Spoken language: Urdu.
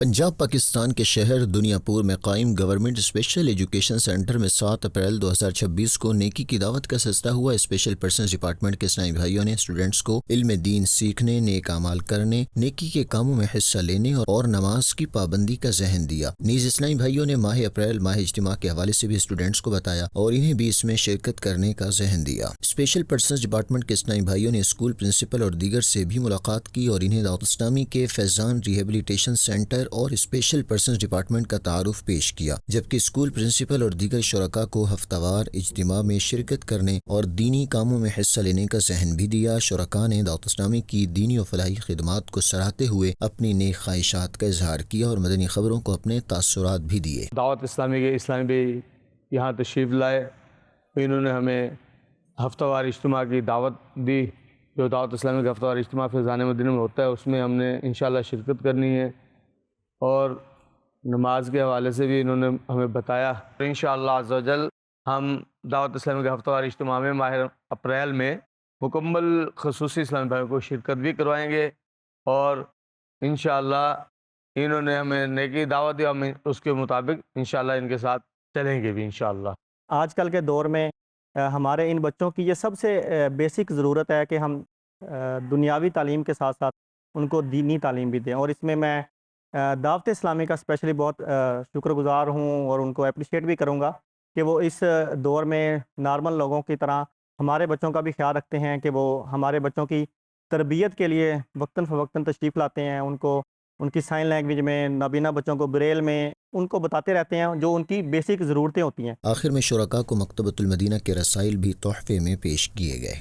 پنجاب پاکستان کے شہر دنیا پور میں قائم گورنمنٹ اسپیشل ایجوکیشن سینٹر میں 7 اپریل 2026 کو نیکی کی دعوت کا سجدہ ہوا۔ اسپیشل پرسنز ڈپارٹمنٹ کے اسلامی بھائیوں نے اسٹوڈنٹس کو علم دین سیکھنے، نیک اعمال کرنے، نیکی کے کاموں میں حصہ لینے اور نماز کی پابندی کا ذہن دیا۔ نیز اسلامی بھائیوں نے ماہ اپریل ماہ اجتماع کے حوالے سے بھی اسٹوڈنٹس کو بتایا اور انہیں بھی اس میں شرکت کرنے کا ذہن دیا۔ اسپیشل پرسنز ڈپارٹمنٹ کے اسلامی بھائیوں نے اسکول پرنسپل اور دیگر سے بھی ملاقات کی اور انہیں دعوت اسلامی کے فیضان ریہیبلیٹیشن سینٹر اور اسپیشل پرسنز ڈپارٹمنٹ کا تعارف پیش کیا، جبکہ اسکول پرنسپل اور دیگر شرکاء کو ہفتہ وار اجتماع میں شرکت کرنے اور دینی کاموں میں حصہ لینے کا ذہن بھی دیا۔ شرکاء نے دعوت اسلامی کی دینی و فلاحی خدمات کو سراہتے ہوئے اپنی نیک خواہشات کا اظہار کیا اور مدنی خبروں کو اپنے تاثرات بھی دیے۔ دعوت اسلامی کے اسلامی بھی یہاں تشریف لائے، انہوں نے ہمیں ہفتہ وار اجتماع کی دعوت دی۔ جو دعوت اسلامی کا ہفتہ وار اجتماع فیضان مدینہ میں ہوتا ہے، اس میں ہم نے انشاءاللہ شرکت کرنی ہے، اور نماز کے حوالے سے بھی انہوں نے ہمیں بتایا۔ انشاءاللہ عز و جل ہم دعوت اسلامی کے ہفتہ وار اجتماع میں ماہ اپریل میں مکمل خصوصی اسلامی بھائیوں کو شرکت بھی کروائیں گے، اور انشاءاللہ انہوں نے ہمیں نیکی دعوت دی، ہم اس کے مطابق انشاءاللہ ان کے ساتھ چلیں گے بھی انشاءاللہ۔ آج کل کے دور میں ہمارے ان بچوں کی یہ سب سے بیسک ضرورت ہے کہ ہم دنیاوی تعلیم کے ساتھ ساتھ ان کو دینی تعلیم بھی دیں، اور اس میں دعوت اسلامی کا اسپیشلی بہت شکر گزار ہوں اور ان کو اپریشیٹ بھی کروں گا کہ وہ اس دور میں نارمل لوگوں کی طرح ہمارے بچوں کا بھی خیال رکھتے ہیں، کہ وہ ہمارے بچوں کی تربیت کے لیے وقتاً فوقتاً تشریف لاتے ہیں، ان کو ان کی سائن لینگویج میں، نابینا بچوں کو بریل میں ان کو بتاتے رہتے ہیں جو ان کی بیسک ضرورتیں ہوتی ہیں۔ آخر میں شرکاء کو مکتبۃ المدینہ کے رسائل بھی تحفے میں پیش کیے گئے۔